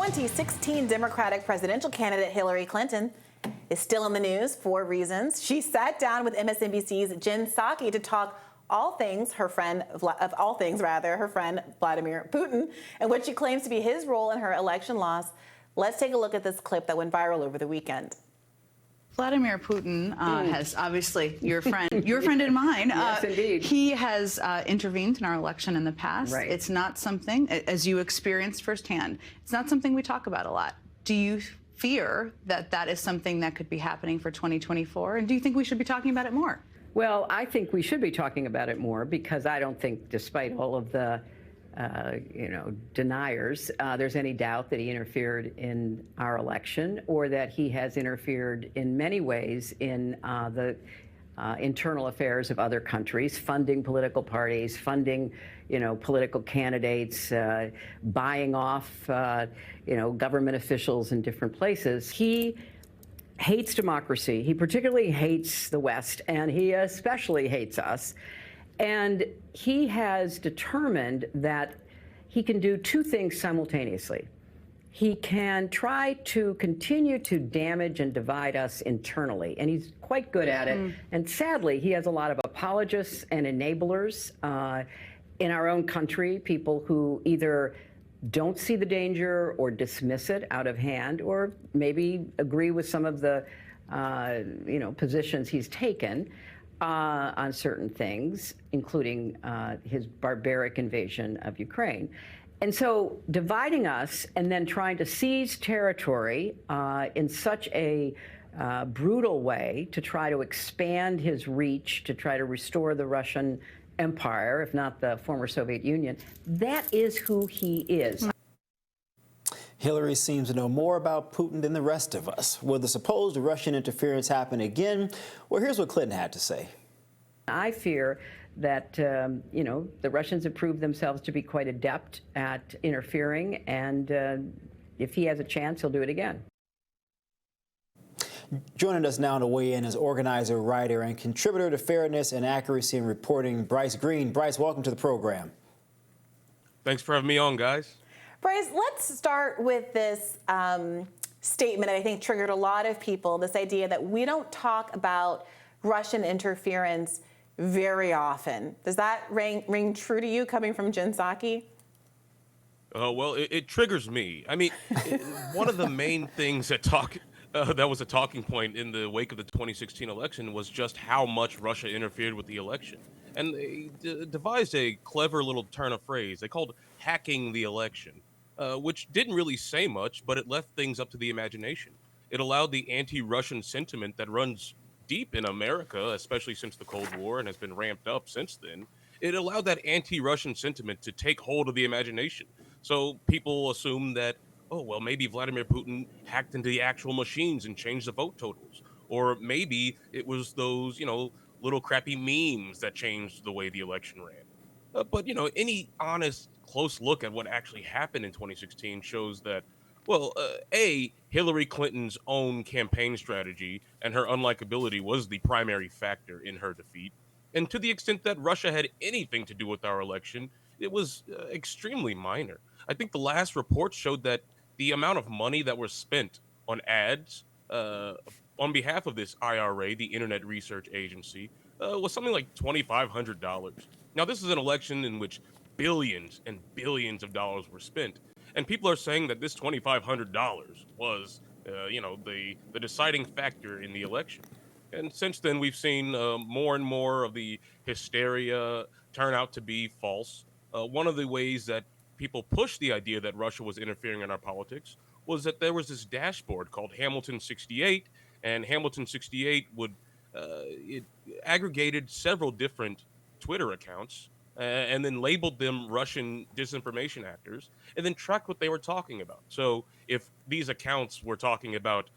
2016 Democratic presidential candidate Hillary Clinton is still in the news for reasons. She sat down with MSNBC's Jen Psaki to talk all things, her friend Vladimir Putin, and what she claims to be his role in her election loss. Let's take a look at this clip that went viral over the weekend. Vladimir Putin has obviously your friend and mine. Yes, indeed. He has intervened in our election in the past. Right. It's not something, as you experienced firsthand, it's not something we talk about a lot. Do you fear that that is something that could be happening for 2024? And do you think we should be talking about it more? Well, I think we should be talking about it more because I don't think, despite all of the deniers, there's any doubt that he interfered in our election or that he has interfered in many ways in the internal affairs of other countries, funding political parties, funding, political candidates, buying off, government officials in different places. He hates democracy. He particularly hates the West, and he especially hates us. And he has determined that he can do two things simultaneously. He can try to continue to damage and divide us internally, and he's quite good at it. And sadly, he has a lot of apologists and enablers in our own country, people who either don't see the danger or dismiss it out of hand, or maybe agree with some of the positions he's taken on certain things, including his barbaric invasion of Ukraine. And so dividing us and then trying to seize territory in such a brutal way to try to expand his reach, to try to restore the Russian Empire, if not the former Soviet Union, that is who he is. Hillary seems to know more about Putin than the rest of us. Will the supposed Russian interference happen again? Well, here's what Clinton had to say. I fear that, the Russians have proved themselves to be quite adept at interfering, and if he has a chance, he'll do it again. Joining us now to weigh in is organizer, writer, and contributor to Fairness and Accuracy in Reporting, Bryce Greene. Bryce, welcome to the program. Thanks for having me on, guys. Bryce, let's start with this statement that I think triggered a lot of people, this idea that we don't talk about Russian interference very often. Does that ring true to you coming from Jen Psaki? Well, it triggers me. I mean, one of the main things that was a talking point in the wake of the 2016 election was just how much Russia interfered with the election. And they devised a clever little turn of phrase. They called hacking the election, which didn't really say much, but it left things up to the imagination. It allowed the anti-Russian sentiment that runs deep in America, especially since the Cold War, and has been ramped up since then. It allowed that anti-Russian sentiment to take hold of the imagination. So people assume that, oh, well, maybe Vladimir Putin hacked into the actual machines and changed the vote totals. Or maybe it was those, little crappy memes that changed the way the election ran. But any honest, close look at what actually happened in 2016 shows that, well, Hillary Clinton's own campaign strategy and her unlikability was the primary factor in her defeat. And to the extent that Russia had anything to do with our election, it was extremely minor. I think the last report showed that the amount of money that was spent on ads on behalf of this IRA, the Internet Research Agency, was something like $2,500. Now, this is an election in which billions and billions of dollars were spent. And people are saying that this $2,500 was, the deciding factor in the election. And since then, we've seen more and more of the hysteria turn out to be false. One of the ways that people pushed the idea that Russia was interfering in our politics was that there was this dashboard called Hamilton 68, and Hamilton 68 it aggregated several different Twitter accounts and then labeled them Russian disinformation actors, and then tracked what they were talking about. So if these accounts were talking about,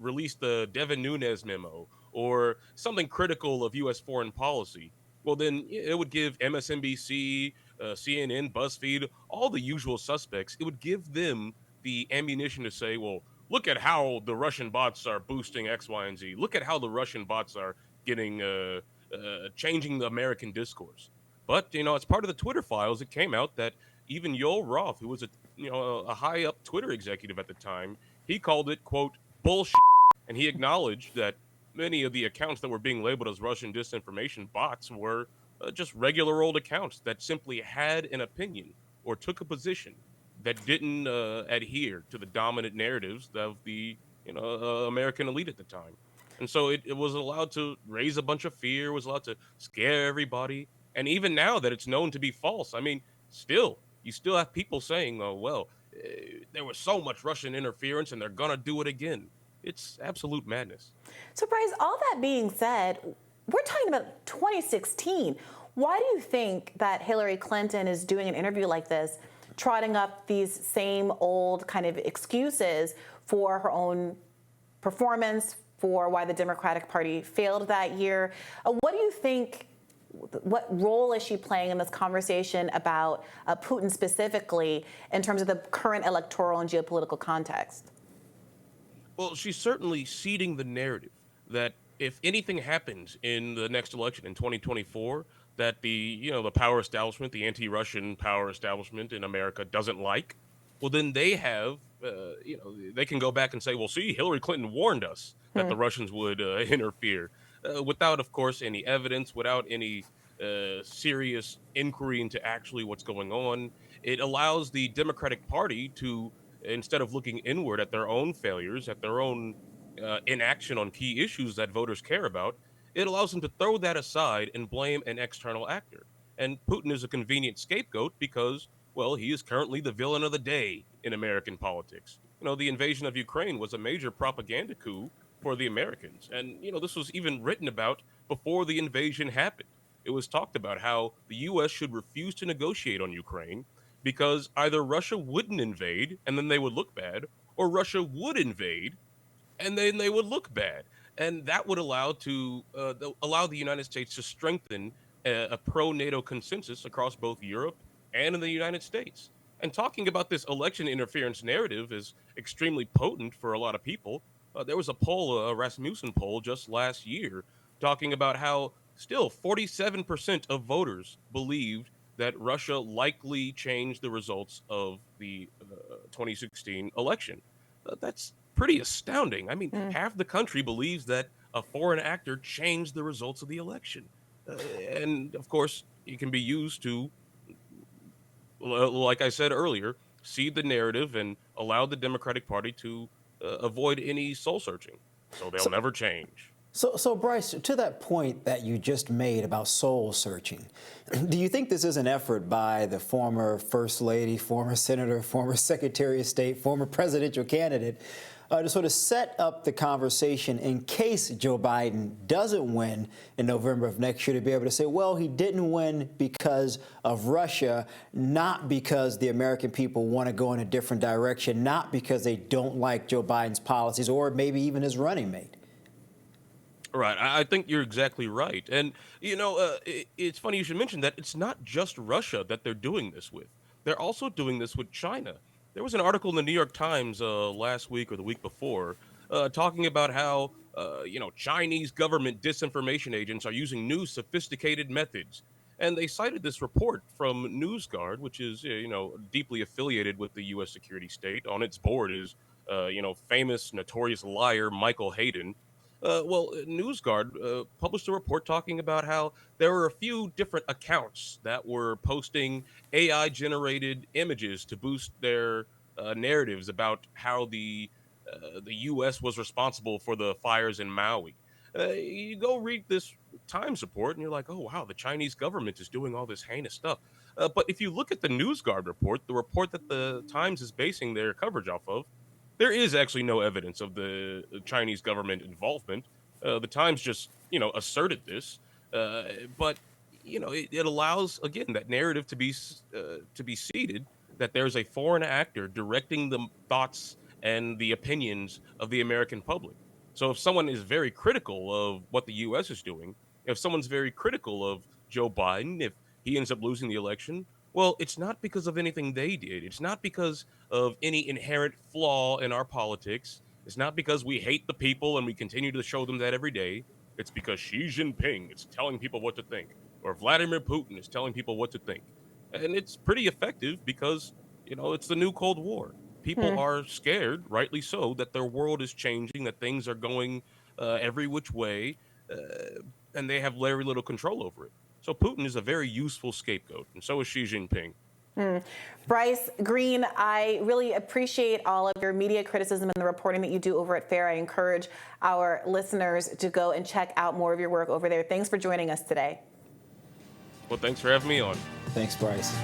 release the Devin Nunes memo or something critical of U.S. foreign policy, well, then it would give MSNBC, CNN, BuzzFeed, all the usual suspects, it would give them the ammunition to say, well, look at how the Russian bots are boosting X, Y, and Z. Look at how the Russian bots are getting changing the American discourse. But, as part of the Twitter files, it came out that even Yoel Roth, who was a a high up Twitter executive at the time, he called it, quote, bullshit. And he acknowledged that many of the accounts that were being labeled as Russian disinformation bots were just regular old accounts that simply had an opinion or took a position that didn't adhere to the dominant narratives of the American elite at the time. And so it was allowed to raise a bunch of fear, was allowed to scare everybody. And even now that it's known to be false, I mean, you still have people saying, oh, well, there was so much Russian interference and they're going to do it again. It's absolute madness. So, Bryce, all that being said, we're talking about 2016. Why do you think that Hillary Clinton is doing an interview like this, trotting up these same old kind of excuses for her own performance, for why the Democratic Party failed that year? What do you think, what role is she playing in this conversation about Putin specifically in terms of the current electoral and geopolitical context? Well, she's certainly seeding the narrative that if anything happens in the next election in 2024 that the power establishment, the anti-Russian power establishment in America doesn't like, well, then they have, they can go back and say, well, see, Hillary Clinton warned us that the Russians would interfere without, of course, any evidence, without any serious inquiry into actually what's going on. It allows the Democratic Party to, instead of looking inward at their own failures, at their own inaction on key issues that voters care about, it allows them to throw that aside and blame an external actor. And Putin is a convenient scapegoat because, well, he is currently the villain of the day in American politics. The invasion of Ukraine was a major propaganda coup for the Americans. And, this was even written about before the invasion happened. It was talked about how the U.S. should refuse to negotiate on Ukraine because either Russia wouldn't invade and then they would look bad, or Russia would invade and then they would look bad. And that would allow the United States to strengthen a pro-NATO consensus across both Europe and in the United States. And talking about this election interference narrative is extremely potent for a lot of people. There was a poll, a Rasmussen poll just last year, talking about how still 47% of voters believed that Russia likely changed the results of the 2016 election. That's pretty astounding. I mean, half the country believes that a foreign actor changed the results of the election. And of course, it can be used to, like I said earlier, seed the narrative and allow the Democratic Party to avoid any soul searching. So they'll never change. So, Bryce, to that point that you just made about soul searching, do you think this is an effort by the former First Lady, former Senator, former Secretary of State, former presidential candidate to sort of set up the conversation in case Joe Biden doesn't win in November of next year, to be able to say, well, he didn't win because of Russia, not because the American people want to go in a different direction, not because they don't like Joe Biden's policies or maybe even his running mate? Right. I think you're exactly right. And, it's funny you should mention that it's not just Russia that they're doing this with. They're also doing this with China. There was an article in the New York Times last week or the week before talking about how, Chinese government disinformation agents are using new sophisticated methods. And they cited this report from NewsGuard, which is, deeply affiliated with the U.S. security state. On its board is, famous, notorious liar Michael Hayden. NewsGuard published a report talking about how there were a few different accounts that were posting AI-generated images to boost their narratives about how the U.S. was responsible for the fires in Maui. You go read this Times report, and you're like, oh, wow, the Chinese government is doing all this heinous stuff. But if you look at the NewsGuard report, the report that the Times is basing their coverage off of, there is actually no evidence of the Chinese government involvement. The Times just, asserted this, but it allows again that narrative to be seeded that there's a foreign actor directing the thoughts and the opinions of the American public. So if someone is very critical of what the U.S. is doing, if someone's very critical of Joe Biden, if he ends up losing the election, well, it's not because of anything they did. It's not because of any inherent flaw in our politics. It's not because we hate the people and we continue to show them that every day. It's because Xi Jinping is telling people what to think, or Vladimir Putin is telling people what to think. And it's pretty effective because It's the new Cold War. People are scared, rightly so, that their world is changing, that things are going every which way, and they have very little control over it. So Putin is a very useful scapegoat, and so is Xi Jinping. Bryce Greene, I really appreciate all of your media criticism and the reporting that you do over at FAIR. I encourage our listeners to go and check out more of your work over there. Thanks for joining us today. Well, thanks for having me on. Thanks, Bryce.